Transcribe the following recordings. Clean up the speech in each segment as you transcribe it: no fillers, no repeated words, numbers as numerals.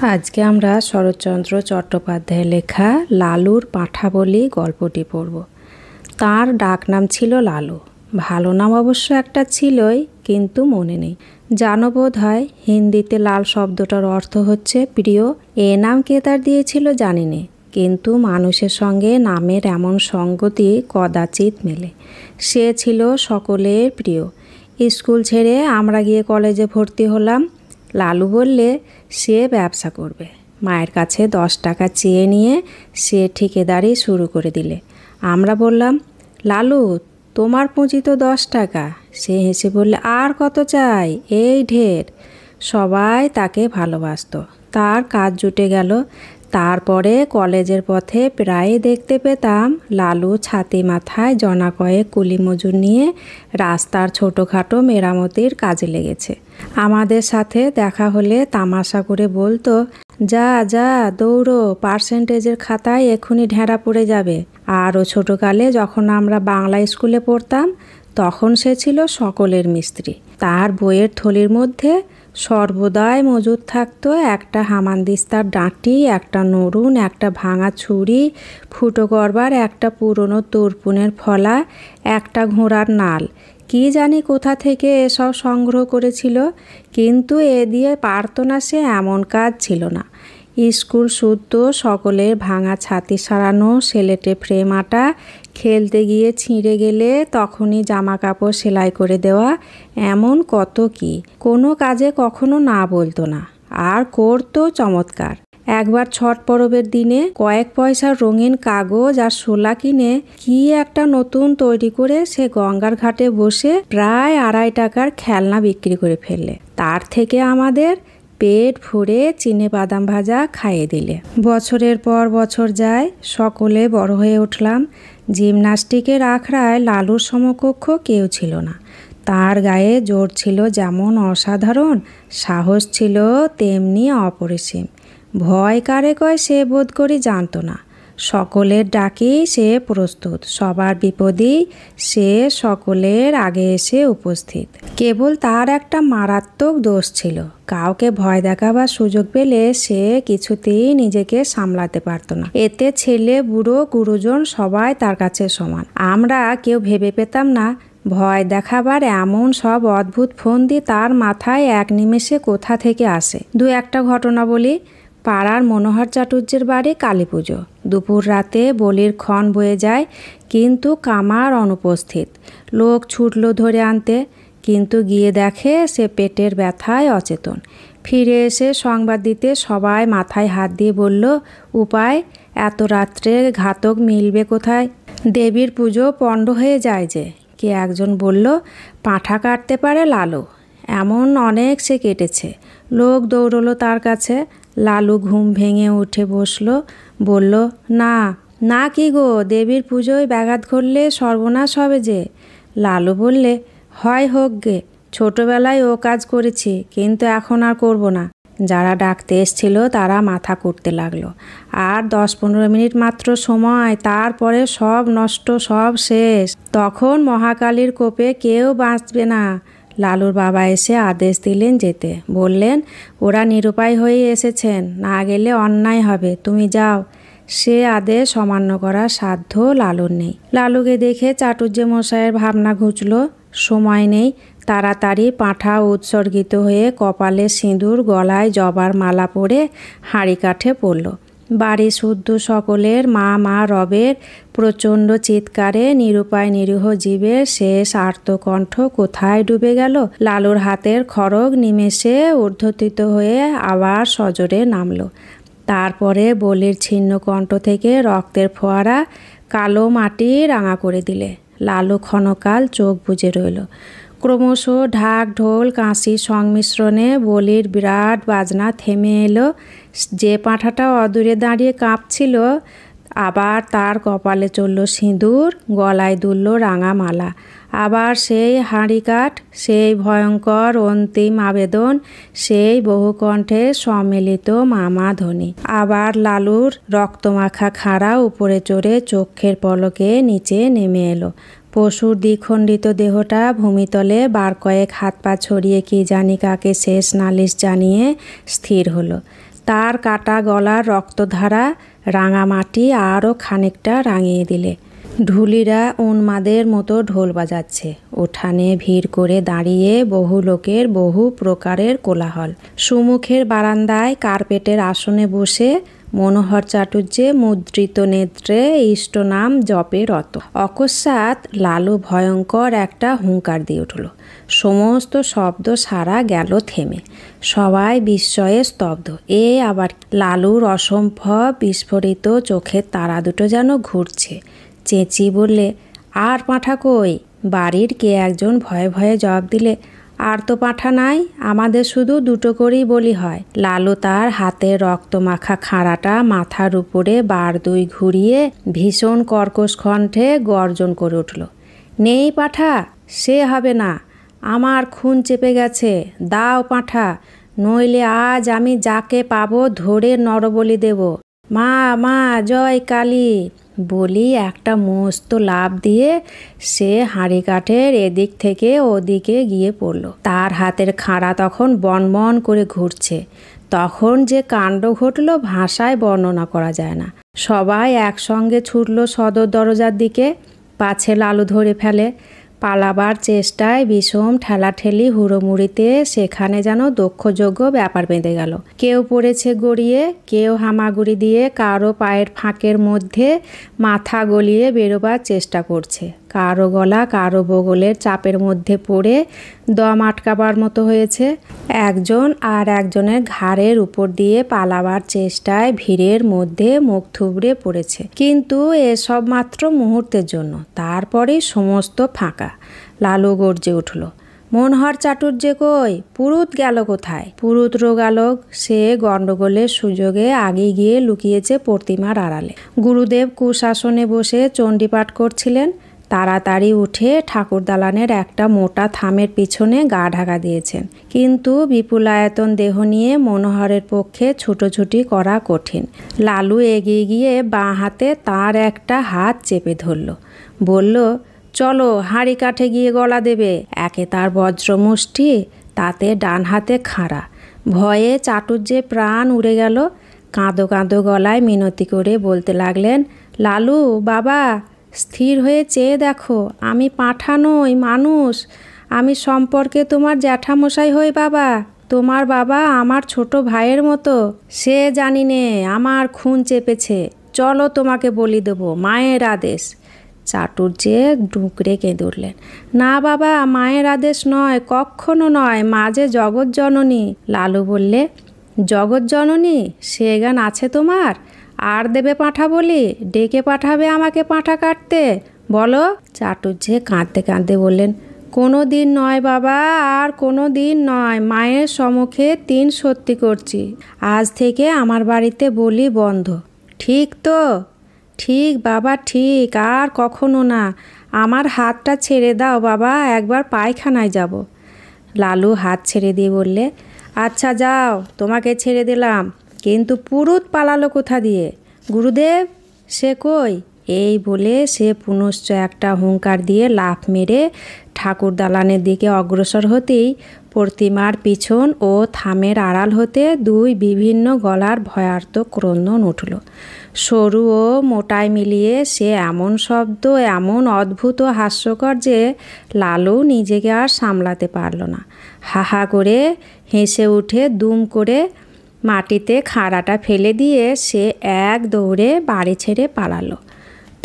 আজকে আমরা শরৎচন্দ্র চট্টোপাধ্যায়ের লেখা লালুর পাঁঠাবলি গল্পটি পড়ব। তার ডাকনাম ছিল লালু। ভালো নাম অবশ্য একটা ছিলই, কিন্তু মনে নেই। জানো বোধ হয় হিন্দিতে লাল শব্দটার অর্থ হচ্ছে প্রিয়। এ নাম কে তার দিয়েছিল জানি নে, কিন্তু মানুষের সঙ্গে নামের এমন সঙ্গতি কদাচিৎ মেলে। সে ছিল সকলের প্রিয়। স্কুল ছেড়ে আমরা গিয়ে কলেজে ভর্তি হলাম। লালু বললে সে ব্যবসা করবে। মায়ের কাছে 10 টাকা চেয়ে নিয়ে সে ঠিকাদারি শুরু করে দিলে। আমরা বললাম, লালু তোমার পুঁজি তো 10 টাকা। সে হেসে বললে, আর কত চাই, এই ঢের। সবাই তাকে ভালোবাসত। তার কাজ জুটে গেল। তারপরে কলেজের পথে প্রায় দেখতে পেতাম লালু ছাতি মাথায় জনা কয়েক কুলি মজুর নিয়ে রাস্তার ছোটোখাটো মেরামতির কাজে লেগেছে। আমাদের সাথে দেখা হলে তামাশা করে বলতো, যা যা দৌড়ো, পার্সেন্টেজের খাতায় এক্ষুনি ঢেঁড়া পড়ে যাবে। আরও ছোটোকালে যখন আমরা বাংলা স্কুলে পড়তাম, তখন সে ছিল সকলের মিস্ত্রি। তার বইয়ের থলির মধ্যে সর্বদাই মজুদ থাকতো একটা হামানদিস্তার ডাঁটি, একটা নড়ুন, একটা ভাঙা ছুরি, ফুটো করবার একটা পুরনো তুরপুনের ফলা, একটা ঘোড়ার নাল। কি জানি কোথা থেকে এসব সংগ্রহ করেছিল, কিন্তু এ দিয়ে পারত না সে এমন কাজ ছিল না। স্কুল শুদ্ধ সকলের ভাঙা ছাতি সারানো, সেলেটে ফ্রেম আটা, খেলতে গিয়ে ছিঁড়ে গেলে তখনই জামা কাপড় সেলাই করে দেওয়া, এমন কত কি। কোনো কাজে কখনো না বলতো না, আর করতো চমৎকার। একবার ছট পরবের দিনে কয়েক পয়সার রঙিন কাগজ আর শোলা কিনে কি একটা নতুন তৈরি করে সে গঙ্গার ঘাটে বসে প্রায় 2.5 টাকার খেলনা বিক্রি করে ফেললে। তার থেকে আমাদের পেট ভরে চিনে বাদাম ভাজা খাইয়ে দিলে। বছরের পর বছর যায়, সকলে বড় হয়ে উঠলাম। জিমনাস্টিকের আখড়ায় লালুর সমকক্ষ কেউ ছিল না। তার গায়ে জোর ছিল যেমন অসাধারণ, সাহস ছিল তেমনি অপরিসীম। ভয় কারে কয় সে বোধ করি জানত না। সকলের ডাকেই সে প্রস্তুত, সবার বিপদেই সে সকলের আগে এসে উপস্থিত। কেবল তার একটা মারাত্মক দোষ ছিল, কাউকে ভয় দেখাবার সুযোগ পেলে সে কিছুতেই নিজেকে সামলাতে পারত না। এতে ছেলে বুড়ো গুরুজন সবাই তার কাছে সমান। আমরা কেউ ভেবে পেতাম না ভয় দেখাবার এমন সব অদ্ভুত ফন্দি তার মাথায় এক নিমেষে কোথা থেকে আসে। 2-1টা ঘটনা বলি। পাড়ার মনোহর চাটুর্যের বাড়ি কালী পুজো। দুপুর রাতে বলির ক্ষণ বয়ে যায়, কিন্তু কামার অনুপস্থিত। লোক ছুটল ধরে আনতে, কিন্তু গিয়ে দেখে সে পেটের ব্যথায় অচেতন। ফিরে এসে সংবাদ দিতে সবাই মাথায় হাত দিয়ে বলল, উপায়, এত রাত্রে ঘাতক মিলবে কোথায়? দেবীর পুজো পণ্ড হয়ে যায় যে। কে একজন বলল, পাঁঠা কাটতে পারে লালু। এমন অনেক সে কেটেছে। লোক দৌড়লো তার কাছে। লালু ঘুম ভেঙে উঠে বসলো, বলল, না না কি গো, দেবীর পুজোয় ব্যাঘাত ঘটলে সর্বনাশ হবে যে। লালু বললে, হয় হোক গে, ছোটবেলায় ও কাজ করেছি, কিন্তু এখন আর করব না। যারা ডাকতে এসছিল তারা মাথা করতে লাগলো। আর 10-15 মিনিট মাত্র সময়, তারপরে সব নষ্ট, সব শেষ। তখন মহাকালীর কোপে কেউ বাঁচবে না। লালুর বাবা এসে আদেশ দিলেন যেতে। বললেন, ওরা নিরুপায় হয়ে এসেছেন, না গেলে অন্যায় হবে, তুমি যাও। সে আদেশ অমান্য করার সাধ্য লালুর নেই। লালুকে দেখে চাটুর্য মশাইয়ের ভাবনা ঘুচল। সময় নেই। তাড়াতাড়ি পাঁঠা উৎসর্গিত হয়ে কপালে সিঁদুর, গলায় জবার মালা পরে হাঁড়ি কাঠে পড়ল। বাড়ি শুদ্ধ সকলের মা রবের প্রচণ্ড চিৎকারে নিরুপায় নিরীহ জীবের শেষ আর্তকণ্ঠ কোথায় ডুবে গেল। লালুর হাতের খড়গ নিমেষে ঊর্ধ্বতীত হয়ে আবার সজোরে নামল। তারপরে বলির ছিন্ন কণ্ঠ থেকে রক্তের ফোয়ারা কালো মাটি রাঙা করে দিলে। লালু ক্ষণকাল চোখ বুজে রইল। ক্রমশ ঢাক ঢোল কাঁসির সংমিশ্রণে বলির বিরাট বাজনা থেমে এলো। যে পাঁঠাটা অদূরে দাঁড়িয়ে কাঁপছিল, আবার তার কপালে চলল সিঁদুর, গলায় দুলল রাঙা মালা। আবার সেই হাঁড়িকাঠ, সেই ভয়ঙ্কর অন্তিম আবেদন, সেই বহুকণ্ঠে সম্মিলিত মামা ধ্বনি। আবার লালুর রক্তমাখা খাড়া উপরে চড়ে চোখের পলকে নিচে নেমে এলো। পশুর দ্বিখণ্ডিত দেহটা ভূমিতলে বার কয়েক হাত পা ছড়িয়ে কি জানি কাকে শেষ নালিশ জানিয়ে স্থির হলো। তার কাটা গলার রক্তধারা রাঙামাটি আরও খানিকটা রাঙিয়ে দিলে। ঢুলিরা উন্মাদের মতো ঢোল বাজাচ্ছে। উঠানে ভিড় করে দাঁড়িয়ে বহু লোকের বহু প্রকারের কোলাহল। সুমুখের বারান্দায় কার্পেটের আসনে বসে মনোহর চাটুর্যে মুদ্রিত নেত্রে ইষ্টনাম জপে রত। অকস্মাৎ লালু ভয়ঙ্কর একটা হুঙ্কার দিয়ে উঠল। সমস্ত শব্দ সারা গেল থেমে। সবাই বিস্ময়ে স্তব্ধ। এ আবার! লালুর অসম্ভব বিস্ফোরিত চোখের তারা দুটো যেন ঘুরছে। চেঁচিয়ে বললে, আর পাঁঠা কই? বাড়ির কে একজন ভয়ে ভয়ে জবাব দিলে, আর তো পাঁঠা নাই, আমাদের শুধু দুটো করেই বলি হয়। লালু তার হাতের রক্তমাখা খাঁড়াটা মাথার উপরে বার দুই ঘুরিয়ে ভীষণ কর্কশ কণ্ঠে গর্জন করে উঠল, নেই পাঁঠা, সে হবে না, আমার খুন চেপে গেছে, দাও পাঁঠা, নইলে আজ আমি যাকে পাবো ধরে নরবলি দেব। মা মা জয় কালী বলি একটা মস্ত লাফ দিয়ে সে হাঁড়ি কাঠের এদিক থেকে ওদিকে গিয়ে পড়ল। তার হাতের খাঁড়া তখন বনবন করে ঘুরছে। তখন যে কাণ্ড ঘটল ভাষায় বর্ণনা করা যায় না। সবাই একসঙ্গে ছুটল সদর দরজার দিকে, পাছে লালু ধরে ফেলে। পালাবার চেষ্টায় বিষম ঠেলাঠেলি হুড়োমুড়িতে সেখানে যেন দক্ষযজ্ঞ ব্যাপার বেঁধে গেল। কেউ পড়েছে গড়িয়ে, কেউ হামাগুড়ি দিয়ে কারো পায়ের ফাঁকের মধ্যে মাথা গলিয়ে বেরোবার চেষ্টা করছে। কারো গলা কারো বগলের চাপের মধ্যে পড়ে দম আটকাবার মতো হয়েছে। একজন আর একজনের ঘাড়ের উপর দিয়ে পালাবার চেষ্টায় ভিড়ের মধ্যে মুখ থুবড়ে পড়েছে। কিন্তু এসব মাত্র মুহূর্তের জন্য, তারপরেই সমস্ত ফাঁকা। লালু গর্জে উঠল, মনোহর চাটুর্যে কই? পুরুত গেল কোথায়? পুরুত রোগালোক, সে গণ্ডগোলের সুযোগে আগে গিয়ে লুকিয়েছে প্রতিমার আড়ালে। গুরুদেব কুশাসনে বসে চণ্ডীপাঠ করছিলেন। তাড়াতাড়ি উঠে ঠাকুর দালানের একটা মোটা থামের পিছনে গা ঢাকা দিয়েছেন। কিন্তু বিপুলায়তন দেহ নিয়ে মনোহরের পক্ষে ছুটোছুটি করা কঠিন। লালু এগিয়ে গিয়ে বাঁ হাতে তার একটা হাত চেপে ধরল, বলল, চলো হাঁড়ি কাঠে গিয়ে গলা দেবে। একে তার বজ্রমুষ্টি, তাতে ডান হাতে খাঁড়া। ভয়ে চাটুর্যে প্রাণ উড়ে গেল। কাঁদো কাঁদো গলায় মিনতি করে বলতে লাগলেন, লালু বাবা, স্থির হয়ে চেয়ে দেখো, আমি পাঁঠা নই, মানুষ। আমি সম্পর্কে তোমার জ্যাঠামশাই হই বাবা। তোমার বাবা আমার ছোট ভাইয়ের মতো। সে জানি নে আমার খুন চেপেছে। চলো তোমাকে বলি দেবো, মায়ের আদেশ। চাটুর্যে ডুকরে কেঁদে উঠলেন, না বাবা, মায়ের আদেশ নয়, কক্ষনো নয়, মা যে জগৎজননী। লালু বললে, জগৎজননী? সে জ্ঞান আছে তোমার? আর দেবে পাঁঠা বলি? ডেকে পাঠাবে আমাকে পাঁঠা কাটতে? বলো। চাটুর্যে কাঁদতে কাঁদতে বললেন, কোনো দিন নয় বাবা, আর কোনো দিন নয়। মায়ের সম্মুখে 3 সত্যি করছি, আজ থেকে আমার বাড়িতে বলি বন্ধ। ঠিক তো? ঠিক বাবা, ঠিক, আর কখনো না। আমার হাতটা ছেড়ে দাও বাবা, একবার পায়খানায় যাব। লালু হাত ছেড়ে দিয়ে বললে, আচ্ছা যাও, তোমাকে ছেড়ে দিলাম, কিন্তু পুরুত পালালো কোথা দিয়ে? গুরুদেব, সে কই? এই বলে সে পুনশ্চ একটা হুঙ্কার দিয়ে লাফ মেরে ঠাকুর দালানের দিকে অগ্রসর হতেই প্রতিমার পিছন ও থামের আড়াল হতে 2 বিভিন্ন গলার ভয়ার্ত ক্রন্দন উঠল। সরু ও মোটায় মিলিয়ে সে এমন শব্দ, এমন অদ্ভুত হাস্যকর যে লালু নিজেকে আর সামলাতে পারল না। হাহা করে হেসে উঠে দুম করে মাটিতে খাঁড়াটা ফেলে দিয়ে সে এক দৌড়ে বাড়ি ছেড়ে পালালো।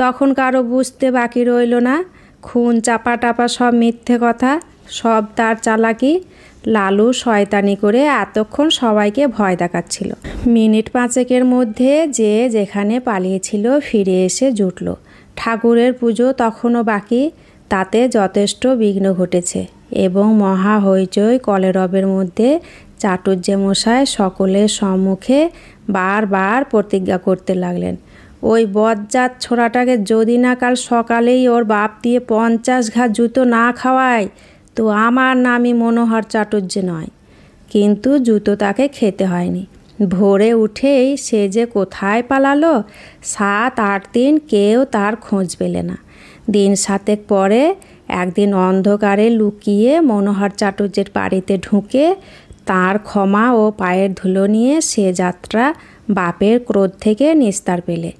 তখন কারো বুঝতে বাকি রইল না, খুন চাপা টাপা সব মিথ্যে কথা, সব তার চালাকি। লালু শয়তানি করে এতক্ষণ সবাইকে ভয় দেখাচ্ছিল। মিনিট 5 মধ্যে যে যেখানে পালিয়েছিল ফিরে এসে জুটল। ঠাকুরের পুজো তখনও বাকি, তাতে যথেষ্ট বিঘ্ন ঘটেছে এবং মহা হইচই কলেরবের মধ্যে চাটুর্যে মশাই সকলের সম্মুখে বারবার প্রতিজ্ঞা করতে লাগলেন, ওই বজ্জাত ছোড়াটাকে যদি না কাল সকালেই ওর বাপ দিয়ে 50 ঘা জুতো না খাওয়ায় তো আমার নামই মনোহর চাটুর্যে নয়। কিন্তু জুতো তাকে খেতে হয়নি। ভোরে উঠেই সে যে কোথায় পালালো, 7-8 দিন কেউ তার খোঁজ পেলে না। দিন 7 পরে একদিন অন্ধকারে লুকিয়ে মনোহর চাটুর্যের বাড়িতে ঢুকে তার ক্ষমা ও পায়ের ধুলো নিয়ে সে যাত্রা বাপের ক্রোধ থেকে নিস্তার পেলে।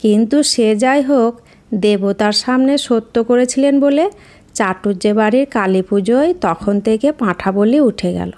কিন্তু সে যাই হোক, দেবতার সামনে সত্য করেছিলেন বলে চাটুজ্জে বাড়ির কালী পুজোয় তখন থেকে পাঁঠা বলি উঠে গেল।